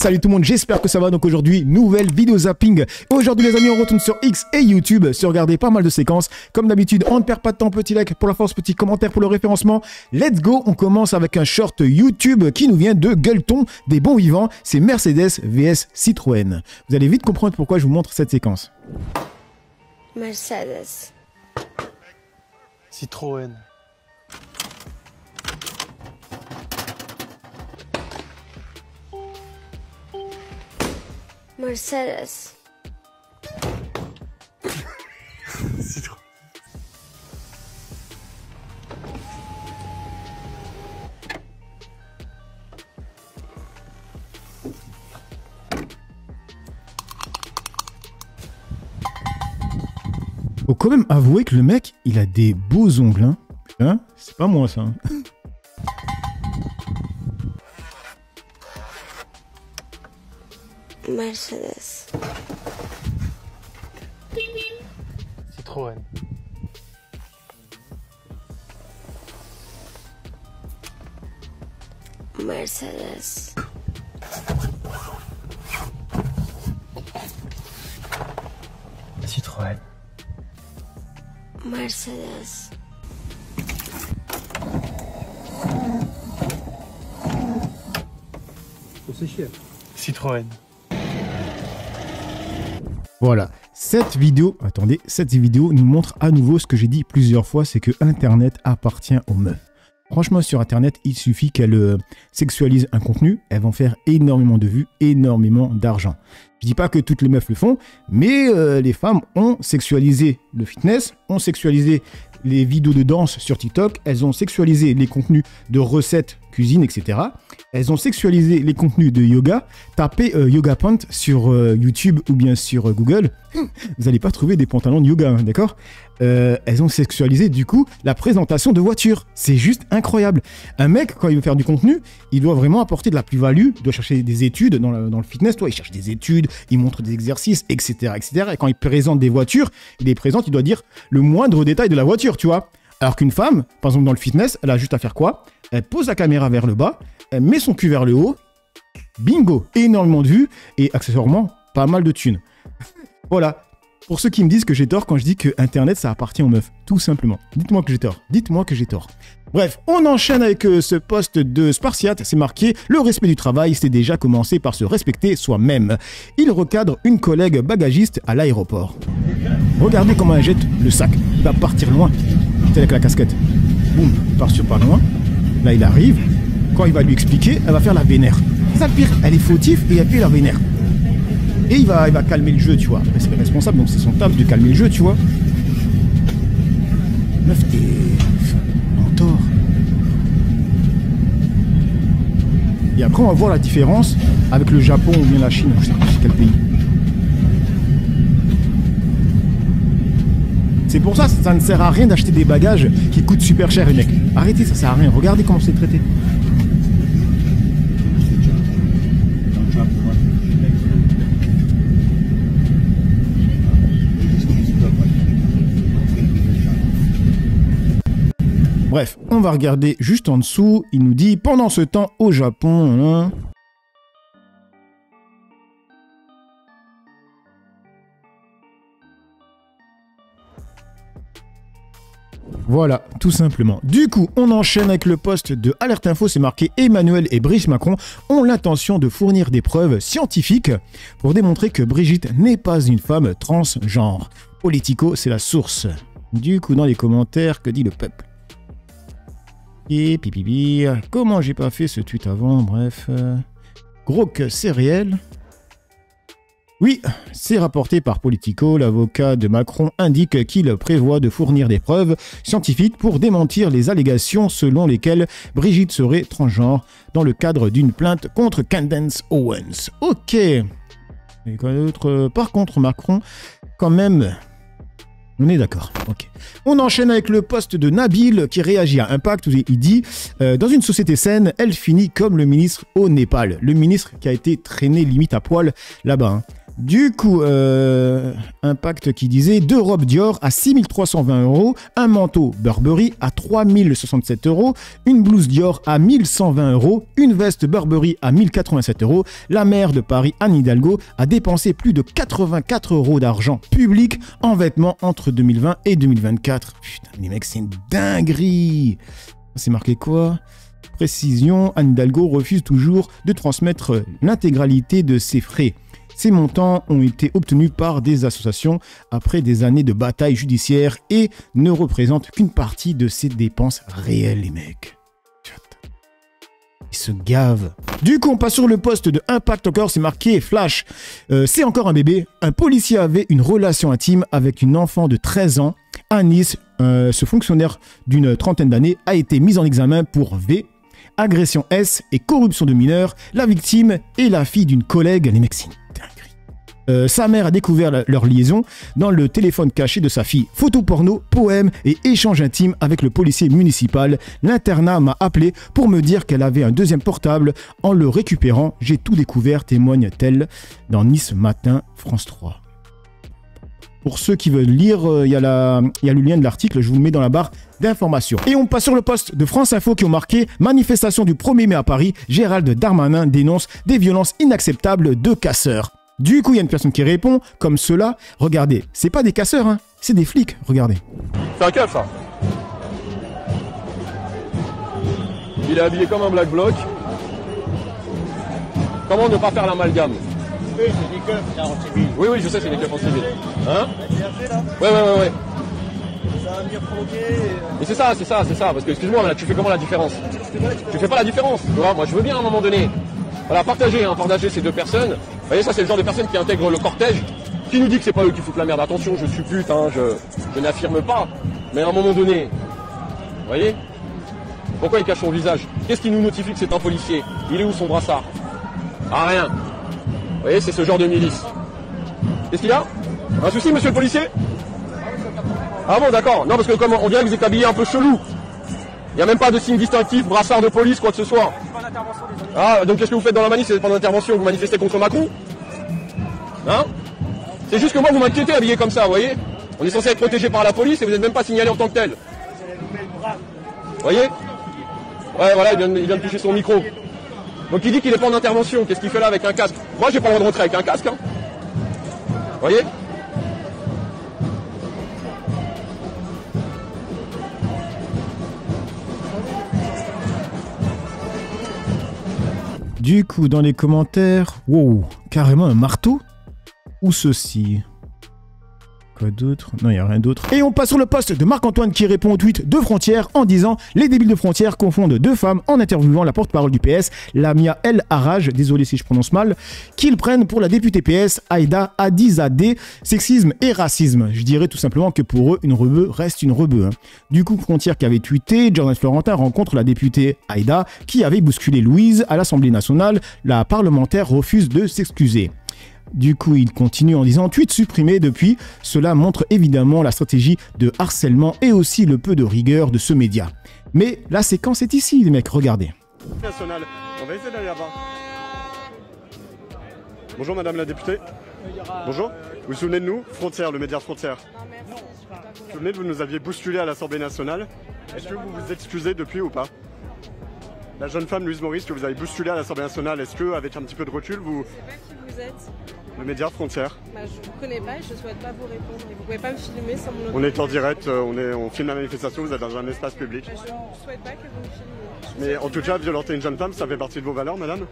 Salut tout le monde, j'espère que ça va. Donc aujourd'hui, nouvelle vidéo zapping. Aujourd'hui les amis, on retourne sur X et YouTube, se regarder pas mal de séquences. Comme d'habitude, on ne perd pas de temps, petit like pour la force, petit commentaire pour le référencement. Let's go, on commence avec un short YouTube qui nous vient de Gueuleton des bons vivants. C'est Mercedes vs Citroën. Vous allez vite comprendre pourquoi je vous montre cette séquence. Mercedes. Citroën. Mercedes. Citroën. Faut quand même avouer que le mec, il a des beaux ongles, hein. Hein, c'est pas moi ça. Hein. Mercedes. Citroën. Mercedes. Citroën. Mercedes. Citroën. Voilà, cette vidéo nous montre à nouveau ce que j'ai dit plusieurs fois, c'est que Internet appartient aux meufs. Franchement, sur Internet, il suffit qu'elles sexualisent un contenu, elles vont faire énormément de vues, énormément d'argent. Je dis pas que toutes les meufs le font, mais les femmes ont sexualisé le fitness, ont sexualisé les vidéos de danse sur TikTok, elles ont sexualisé les contenus de recettes, cuisine, etc. Elles ont sexualisé les contenus de yoga. Tapez Yoga Pant sur YouTube ou bien sur Google. Vous n'allez pas trouver des pantalons de yoga, hein, d'accord? Elles ont sexualisé du coup la présentation de voitures. C'est juste incroyable. Un mec, quand il veut faire du contenu, il doit vraiment apporter de la plus-value. Il doit chercher des études dans le fitness. Toi, il cherche des études, il montre des exercices, etc., etc. Et quand il présente des voitures, il doit dire le moindre détail de la voiture, tu vois. Alors qu'une femme, par exemple dans le fitness, elle a juste à faire quoi? Elle pose la caméra vers le bas, elle met son cul vers le haut, bingo, énormément de vues et accessoirement pas mal de thunes. Voilà, pour ceux qui me disent que j'ai tort quand je dis que Internet ça appartient aux meufs, tout simplement. Dites-moi que j'ai tort, dites-moi que j'ai tort. Bref, on enchaîne avec ce post de Spartiate, c'est marqué « Le respect du travail, c'est déjà commencé par se respecter soi-même ». Il recadre une collègue bagagiste à l'aéroport. Regardez comment elle jette le sac, il va partir loin, c'est avec la casquette. Boum, il part sur pas loin. Là, il arrive. Quand il va lui expliquer, elle va faire la vénère. C'est ça le pire. Elle est fautive et elle fait la vénère. Et il va calmer le jeu, tu vois. Après, c'est le responsable, donc c'est son taf de calmer le jeu, tu vois. Meuf, t'es en tort. Et après, on va voir la différence avec le Japon ou bien la Chine. Je sais pas quel pays. C'est pour ça, ça ne sert à rien d'acheter des bagages qui coûtent super cher, les mecs. Arrêtez, ça sert à rien. Regardez comment c'est traité. Bref, on va regarder juste en dessous. Il nous dit, pendant ce temps, au Japon... Hein, voilà, tout simplement. Du coup, on enchaîne avec le post de Alerte Info, c'est marqué « Emmanuel et Brigitte Macron ont l'intention de fournir des preuves scientifiques pour démontrer que Brigitte n'est pas une femme transgenre. Politico, c'est la source. » Du coup, dans les commentaires, que dit le peuple? Et pipipi, comment j'ai pas fait ce tweet avant? Bref, gros que c'est réel. Oui, c'est rapporté par Politico, l'avocat de Macron indique qu'il prévoit de fournir des preuves scientifiques pour démentir les allégations selon lesquelles Brigitte serait transgenre dans le cadre d'une plainte contre Candace Owens. Ok. Et quoi d'autre? Par contre, Macron, quand même... On est d'accord, ok. On enchaîne avec le post de Nabil qui réagit à Impact où il dit dans une société saine, elle finit comme le ministre au Népal. Le ministre qui a été traîné limite à poil là-bas. Hein. Du coup, Impact qui disait 2 robes Dior à 6 320 €, un manteau Burberry à 3 067 €, une blouse Dior à 1 120 €, une veste Burberry à 1 087 €. La maire de Paris, Anne Hidalgo, a dépensé plus de 84 € d'argent public en vêtements entre 2020 et 2024. Putain, les mecs, c'est une dinguerie. C'est marqué quoi ? Précision, Anne Hidalgo refuse toujours de transmettre l'intégralité de ses frais. Ces montants ont été obtenus par des associations après des années de bataille judiciaire et ne représentent qu'une partie de ses dépenses réelles, les mecs. Ils se gavent. Du coup, on passe sur le poste de Impact encore, c'est marqué Flash. C'est encore un bébé. Un policier avait une relation intime avec une enfant de 13 ans. À Nice, ce fonctionnaire d'une trentaine d'années a été mis en examen pour V, agression S et corruption de mineurs. La victime est la fille d'une collègue. Les mecs, c'est une dinguerie. Sa mère a découvert leur liaison dans le téléphone caché de sa fille. Photos porno, poèmes et échanges intimes avec le policier municipal. L'internat m'a appelé pour me dire qu'elle avait un deuxième portable. En le récupérant, j'ai tout découvert, témoigne-t-elle dans Nice Matin, France 3. Pour ceux qui veulent lire, il y a le lien de l'article, je vous le mets dans la barre d'informations. Et on passe sur le poste de France Info qui ont marqué « Manifestation du 1er mai à Paris, Gérald Darmanin dénonce des violences inacceptables de casseurs ». Du coup, il y a une personne qui répond, comme cela, regardez, c'est pas des casseurs, hein, c'est des flics, regardez. C'est un keuf, ça. Il est habillé comme un Black Bloc. Comment ne pas faire l'amalgame? Oui, c'est des keufs, c'est en civil. Oui, je sais, c'est des keufs en civil. Hein? C'est bien fait, là. Ouais. Ça va venir provoquer. Mais c'est ça, parce que, excuse-moi, là, tu fais comment la différence? Tu fais pas la différence, tu vois, moi je veux bien à un moment donné. Voilà, partager ces deux personnes. Vous voyez, ça c'est le genre de personnes qui intègrent le cortège, qui nous dit que c'est pas eux qui foutent la merde. Attention, je suppute, hein, je n'affirme pas. Mais à un moment donné, vous voyez, pourquoi il cache son visage? Qu'est-ce qui nous notifie que c'est un policier? Il est où son brassard? Ah, rien. Vous voyez, c'est ce genre de milice. Qu'est-ce qu'il y a? Un souci, monsieur le policier? Ah bon, d'accord. Non, parce que comme on dirait que vous êtes habillé un peu chelou. Il n'y a même pas de signe distinctif, brassard de police, quoi que ce soit. Ah, donc qu'est-ce que vous faites dans la manif? C'est pas d'intervention, vous manifestez contre Macron? Hein? C'est juste que moi, vous m'inquiétez habillé comme ça, vous voyez? On est censé être protégé par la police et vous n'êtes même pas signalé en tant que tel. Vous voyez? Ouais, voilà, il vient de toucher son micro. Donc il dit qu'il n'est pas en intervention, qu'est-ce qu'il fait là avec un casque? Moi, j'ai pas le droit de rentrer avec un casque, hein. Vous voyez? Du coup, dans les commentaires, wow, carrément un marteau? Ou ceci? Quoi d'autre? Non, il n'y a rien d'autre. Et on passe sur le poste de Marc-Antoine qui répond au tweet de Frontières en disant « Les débiles de Frontières confondent deux femmes en interviewant la porte-parole du PS, Lamia El Haraj, désolé si je prononce mal, qu'ils prennent pour la députée PS, Aïda Hadizadeh, sexisme et racisme. Je dirais tout simplement que pour eux, une rebeu reste une rebeu. Hein. » Du coup, Frontières qui avait tweeté, Jordan Florentin rencontre la députée Aïda qui avait bousculé Louise à l'Assemblée nationale. La parlementaire refuse de s'excuser. Du coup, il continue en disant « Tweet supprimé depuis, cela montre évidemment la stratégie de harcèlement et aussi le peu de rigueur de ce média. » Mais la séquence est ici, les mecs, regardez. National. On va essayer d'aller là-bas. Bonjour madame la députée. Bonjour. Vous vous souvenez de nous? Frontières, le média Frontières. Vous vous souvenez de vous nous aviez bousculé à l'Assemblée nationale? Est-ce que vous vous excusez depuis ou pas? La jeune femme Louise Maurice que vous avez bousculé à l'Assemblée nationale, est-ce que avec un petit peu de recul vous... Je sais pas qui vous êtes. Le média Frontières. Bah, je vous connais pas et je souhaite pas vous répondre. Et vous pouvez pas me filmer sans mon On est en direct, on filme la manifestation, vous êtes dans un espace public. Bah, je souhaite pas que vous me filmiez. Mais en tout cas, violenter une jeune femme, ça fait partie de vos valeurs, madame?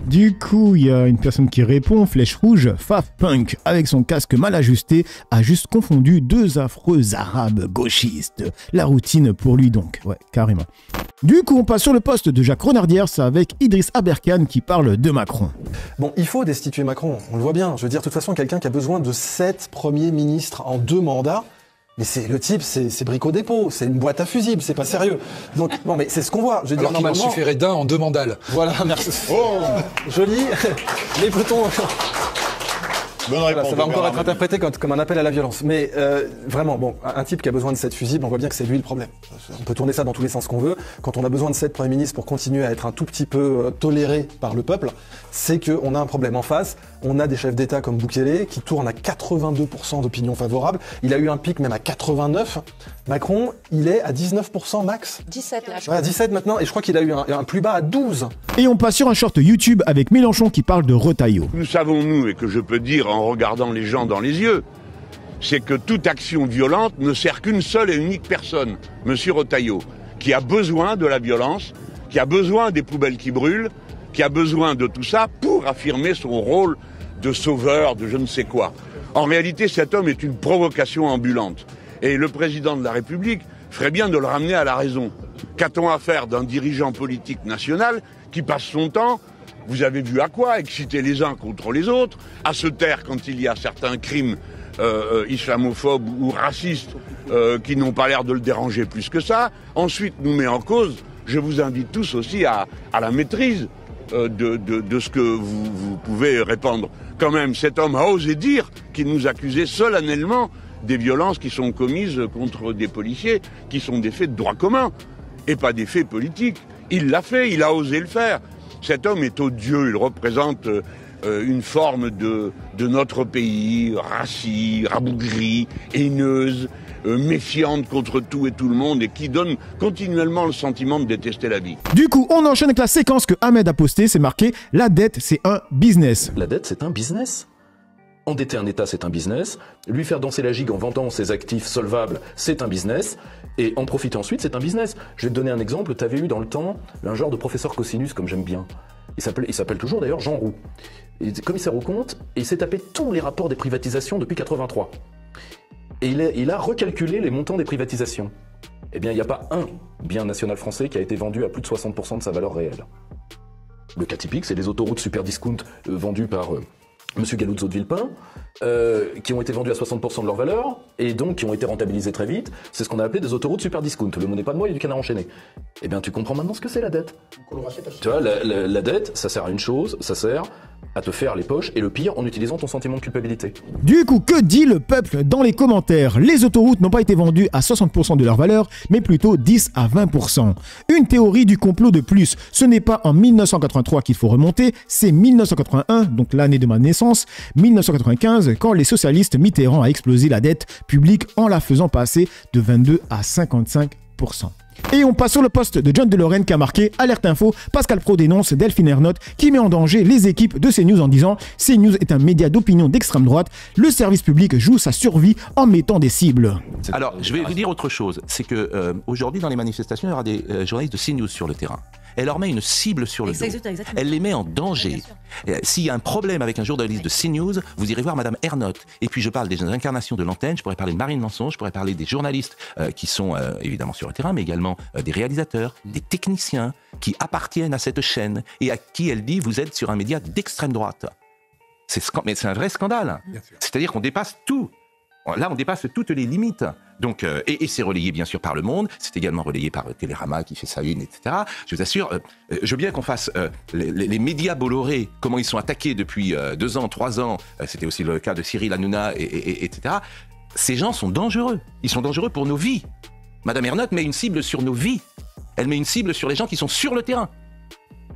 Du coup, il y a une personne qui répond, flèche rouge, Faf Punk, avec son casque mal ajusté, a juste confondu deux affreux arabes gauchistes. La routine pour lui donc, ouais, carrément. Du coup, on passe sur le poste de Jacques Renardière, c'est avec Idriss Aberkan qui parle de Macron. Bon, il faut destituer Macron, on le voit bien. Je veux dire, de toute façon, quelqu'un qui a besoin de 7 premiers ministres en 2 mandats, mais c'est le type, c'est brico-dépôt, c'est une boîte à fusibles, c'est pas sérieux. Donc, non, mais c'est ce qu'on voit. Je veux dire, normalement, il suffirait d'un en 2 mandales. Voilà, merci. Oh, joli. Mais peut-on... Bonne réponse. Ça va encore être interprété comme un appel à la violence. Mais vraiment, bon, un type qui a besoin de 7 fusibles, on voit bien que c'est lui le problème. On peut tourner ça dans tous les sens qu'on veut. Quand on a besoin de 7 premiers ministres pour continuer à être un tout petit peu toléré par le peuple, c'est qu'on a un problème en face. On a des chefs d'État comme Bukele qui tournent à 82% d'opinion favorable. Il a eu un pic même à 89. Macron, il est à 19% max. 17 là, je crois. 17 maintenant, et je crois qu'il a eu un plus bas à 12. Et on passe sur un short YouTube avec Mélenchon qui parle de Retailleau. Nous savons, nous, et que je peux dire en regardant les gens dans les yeux, c'est que toute action violente ne sert qu'une seule et unique personne, Monsieur Retailleau, qui a besoin de la violence, qui a besoin des poubelles qui brûlent, qui a besoin de tout ça pour affirmer son rôle de sauveur, de je ne sais quoi. En réalité, cet homme est une provocation ambulante. Et le président de la République ferait bien de le ramener à la raison. Qu'a-t-on à faire d'un dirigeant politique national qui passe son temps, vous avez vu à quoi, exciter les uns contre les autres, à se taire quand il y a certains crimes islamophobes ou racistes qui n'ont pas l'air de le déranger plus que ça, ensuite nous met en cause. Je vous invite tous aussi à la maîtrise de ce que vous pouvez répandre. Quand même, cet homme a osé dire qu'il nous accusait solennellement des violences qui sont commises contre des policiers, qui sont des faits de droit commun, et pas des faits politiques. Il l'a fait, il a osé le faire. Cet homme est odieux, il représente une forme de notre pays, raciste, rabougrie, haineuse, méfiante contre tout et tout le monde et qui donne continuellement le sentiment de détester la vie. Du coup, on enchaîne avec la séquence que Ahmed a postée, c'est marqué « La dette, c'est un business ». La dette, c'est un business. Endetter un État, c'est un business. Lui faire danser la gigue en vendant ses actifs solvables, c'est un business. Et en profiter ensuite, c'est un business. Je vais te donner un exemple. Tu avais eu dans le temps un genre de professeur cosinus, comme j'aime bien. Il s'appelle toujours d'ailleurs Jean Roux. Il est commissaire aux comptes et il s'est tapé tous les rapports des privatisations depuis 83. Et il a recalculé les montants des privatisations. Eh bien, il n'y a pas un bien national français qui a été vendu à plus de 60% de sa valeur réelle. Le cas typique, c'est les autoroutes super discount vendues par Monsieur Galuzzo de Villepin, qui ont été vendus à 60% de leur valeur, et donc qui ont été rentabilisés très vite. C'est ce qu'on a appelé des autoroutes super discount. Le mot n'est pas de moi, il y a du canard enchaîné. Eh bien, tu comprends maintenant ce que c'est la dette. Tu vois, la dette, ça sert à une chose, ça sert à te faire les poches, et le pire, en utilisant ton sentiment de culpabilité. Du coup, que dit le peuple dans les commentaires? Les autoroutes n'ont pas été vendues à 60% de leur valeur, mais plutôt 10 à 20%. Une théorie du complot de plus. Ce n'est pas en 1983 qu'il faut remonter, c'est 1981, donc l'année de ma naissance, 1995, quand les socialistes Mitterrand a explosé la dette publique en la faisant passer de 22 à 55%. Et on passe sur le post de John Delorenne qui a marqué « Alerte info, Pascal Praud dénonce Delphine Ernotte qui met en danger les équipes de CNews en disant « CNews est un média d'opinion d'extrême droite, le service public joue sa survie en mettant des cibles. » Alors, je vais vous dire autre chose, c'est que aujourd'hui dans les manifestations, il y aura des journalistes de CNews sur le terrain. Elle leur met une cible sur le dos. Elle les met en danger. S'il y a un problème avec un journaliste de CNews, vous irez voir Madame Ernotte. Et puis je parle des incarnations de l'antenne, je pourrais parler de Marine Lançon, je pourrais parler des journalistes qui sont évidemment sur le terrain, mais également des réalisateurs, des techniciens qui appartiennent à cette chaîne et à qui elle dit « vous êtes sur un média d'extrême droite ». Mais c'est un vrai scandale. C'est-à-dire qu'on dépasse tout. Là, on dépasse toutes les limites. Donc, et c'est relayé bien sûr par Le Monde, c'est également relayé par Télérama qui fait sa une, etc. Je vous assure, je veux bien qu'on fasse les médias Bolloré, comment ils sont attaqués depuis 2 ans, 3 ans, c'était aussi le cas de Cyril Hanouna, etc. Ces gens sont dangereux, ils sont dangereux pour nos vies. Madame Ernotte met une cible sur nos vies, elle met une cible sur les gens qui sont sur le terrain.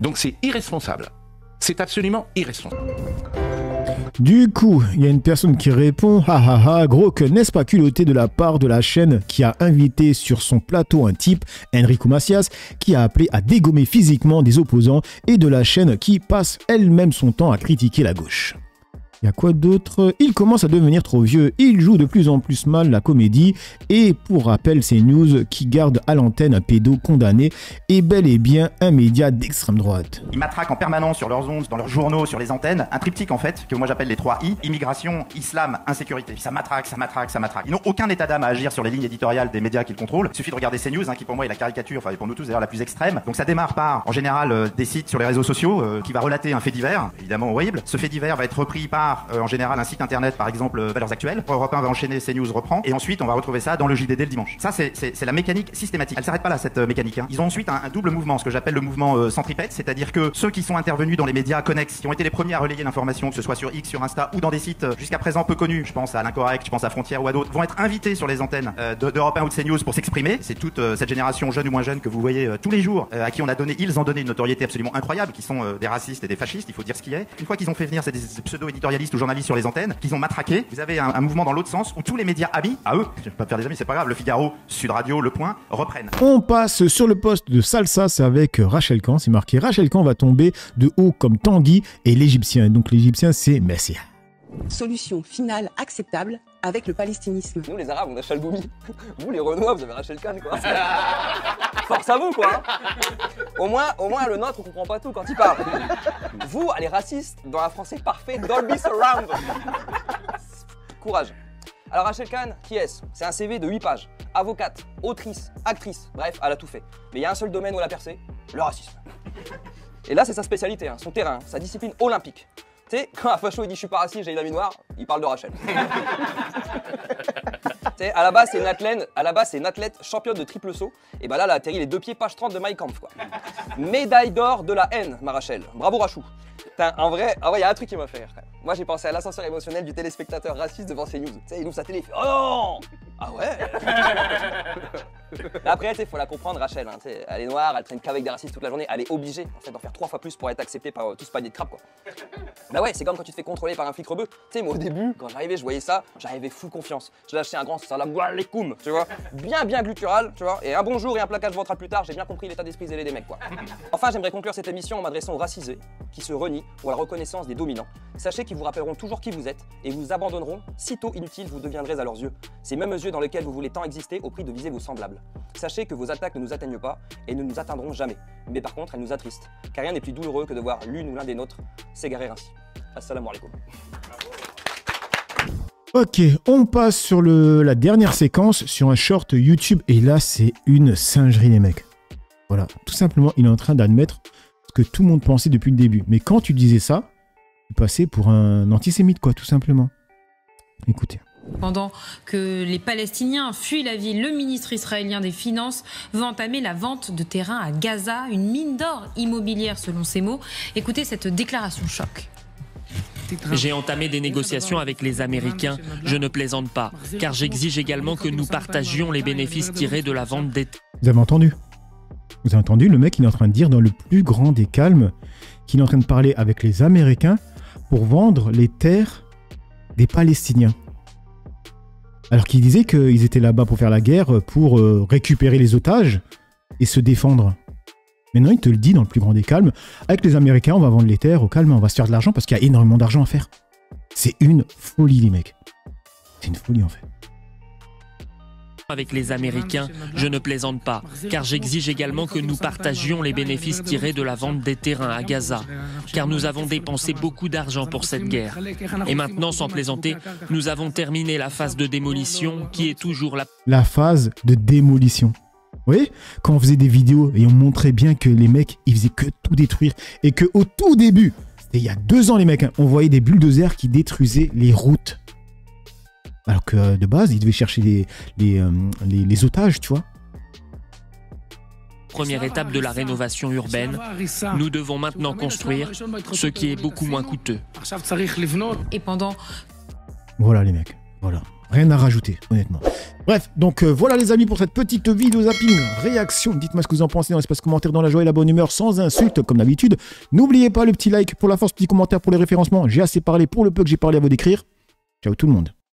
Donc c'est irresponsable, c'est absolument irresponsable. Du coup, il y a une personne qui répond « Ha ha ha, gros que n'est-ce pas culotté de la part de la chaîne qui a invité sur son plateau un type, Enrico Macias, qui a appelé à dégommer physiquement des opposants et de la chaîne qui passe elle-même son temps à critiquer la gauche. » Il y a quoi d'autre? Il commence à devenir trop vieux, il joue de plus en plus mal la comédie et pour rappel CNews qui garde à l'antenne un pédo condamné est bel et bien un média d'extrême droite. Ils matraquent en permanence sur leurs ondes, dans leurs journaux, sur les antennes, un triptyque en fait que moi j'appelle les 3 I, immigration, islam, insécurité. Ça matraque, ça matraque, ça matraque. Ils n'ont aucun état d'âme à agir sur les lignes éditoriales des médias qu'ils contrôlent. Il suffit de regarder CNews qui pour moi est la caricature, enfin pour nous tous d'ailleurs la plus extrême. Donc ça démarre par en général des sites sur les réseaux sociaux qui va relater un fait divers, évidemment horrible. Ce fait divers va être repris par démarre en général un site internet, par exemple Valeurs Actuelles. Europe 1 va enchaîner, CNews reprend, et ensuite on va retrouver ça dans le JDD le dimanche. Ça c'est la mécanique systématique. Elle s'arrête pas là, cette mécanique. Hein. Ils ont ensuite un double mouvement, ce que j'appelle le mouvement centripète, c'est-à-dire que ceux qui sont intervenus dans les médias connexes, qui ont été les premiers à relayer l'information, que ce soit sur X, sur Insta ou dans des sites jusqu'à présent peu connus, je pense à l'Incorrect, je pense à Frontières ou à d'autres, vont être invités sur les antennes d'Europe 1 ou de CNews pour s'exprimer. C'est toute cette génération jeune ou moins jeune que vous voyez tous les jours, à qui ils ont donné une notoriété absolument incroyable, qui sont des racistes et des fascistes, il faut dire ce qui est. Une fois qu'ils ont fait venir ces pseudo-éditorialistes ou journalistes sur les antennes, qu'ils ont matraqué, vous avez un mouvement dans l'autre sens où tous les médias amis, à eux, je vais pas faire des amis, c'est pas grave, Le Figaro, Sud Radio, Le Point, reprennent. On passe sur le poste de Salsa, c'est avec Rachel Kahn, c'est marqué Rachel Kahn va tomber de haut comme Tanguy et l'Égyptien. Donc l'Égyptien c'est Messia. Solution finale acceptable avec le palestinisme. Nous les Arabes on a Chalboumi, vous les Renois vous avez Rachel Kahn quoi. Force à vous quoi. Au moins le nôtre on comprend pas tout quand il parle. Vous les racistes dans un français parfait, Dolby Surround. Courage. Alors Rachel Kahn, qui est-ce? C'est un CV de 8 pages. Avocate, autrice, actrice, bref, elle a tout fait. Mais il y a un seul domaine où elle a percé, le racisme. Et là c'est sa spécialité, hein, son terrain, sa discipline olympique. Tu sais, quand un facho il dit je suis pas raciste, j'ai une amie noire, il parle de Rachel. Tu sais, à la base c'est une athlète championne de triple saut, et bah là elle a atterri les 2 pieds page 30 de Mein Kampf quoi. Médaille d'or de la haine, ma Rachel. Bravo Rachou. Putain, en vrai, il y a un truc qui m'a fait rire. Moi j'ai pensé à l'ascenseur émotionnel du téléspectateur raciste devant CNews. Tu sais, il ouvre sa télé, il fait oh non. Ah ouais. Après, tu sais, faut la comprendre Rachel, hein, elle est noire, elle traîne qu'avec des racistes toute la journée, elle est obligée en fait d'en faire 3 fois plus pour être acceptée par tout ce panier de crabes quoi. Bah ouais, c'est comme quand tu te fais contrôler par un flic rebeu. Tu sais, moi au début, quand j'arrivais, je voyais ça, j'arrivais full confiance. Je lâchais un grand salam alaikum, tu vois, bien glutural, tu vois, et un bonjour et un plaquage ventral plus tard, j'ai bien compris l'état d'esprit zélé des mecs quoi. Enfin, j'aimerais conclure cette émission en m'adressant aux racisés qui se renient pour la reconnaissance des dominants. Sachez qu'ils vous rappelleront toujours qui vous êtes et vous abandonneront sitôt inutile vous deviendrez à leurs yeux. Ces mêmes yeux dans lesquels vous voulez tant exister au prix de viser vos semblables. Sachez que vos attaques ne nous atteignent pas et ne nous atteindront jamais. Mais par contre, elles nous attristent. Car rien n'est plus douloureux que de voir l'une ou l'un des nôtres s'égarer ainsi. Assalamu alaikum. Ok, on passe sur la dernière séquence, sur un short YouTube. Et là, c'est une singerie, les mecs. Voilà, tout simplement, il est en train d'admettre ce que tout le monde pensait depuis le début. Mais quand tu disais ça, tu passais pour un antisémite, quoi, tout simplement. Écoutez. Pendant que les Palestiniens fuient la ville, le ministre israélien des Finances veut entamer la vente de terrains à Gaza, une mine d'or immobilière selon ses mots. Écoutez cette déclaration choc. J'ai entamé des négociations avec les Américains, je ne plaisante pas, car j'exige également que nous partagions les bénéfices tirés de la vente des... Vous avez entendu? Vous avez entendu? Le mec, il est en train de dire dans le plus grand des calmes qu'il est en train de parler avec les Américains pour vendre les terres des Palestiniens. Alors qu'il disait qu'ils étaient là-bas pour faire la guerre, pour récupérer les otages et se défendre. Maintenant, il te le dit dans le plus grand des calmes. Avec les Américains, on va vendre les terres au calme, on va se faire de l'argent parce qu'il y a énormément d'argent à faire. C'est une folie, les mecs. C'est une folie, en fait. Avec les Américains, je ne plaisante pas, car j'exige également que nous partagions les bénéfices tirés de la vente des terrains à Gaza, car nous avons dépensé beaucoup d'argent pour cette guerre. Et maintenant, sans plaisanter, nous avons terminé la phase de démolition qui est toujours la phase de démolition. Vous voyez, quand on faisait des vidéos et on montrait bien que les mecs, ils faisaient que tout détruire et qu'au tout début, c'était il y a 2 ans les mecs, hein, on voyait des bulldozers qui détruisaient les routes. Alors que de base, ils devaient chercher les otages, tu vois. Première étape de la rénovation urbaine, nous devons maintenant construire ce qui est beaucoup moins coûteux. Et pendant... Voilà les mecs, voilà. Rien à rajouter, honnêtement. Bref, donc voilà les amis pour cette petite vidéo zapping réaction. Dites-moi ce que vous en pensez dans l'espace commentaire, dans la joie et la bonne humeur, sans insultes, comme d'habitude. N'oubliez pas le petit like pour la force, petit commentaire pour les référencements. J'ai assez parlé pour le peu que j'ai parlé à vous décrire. Ciao tout le monde.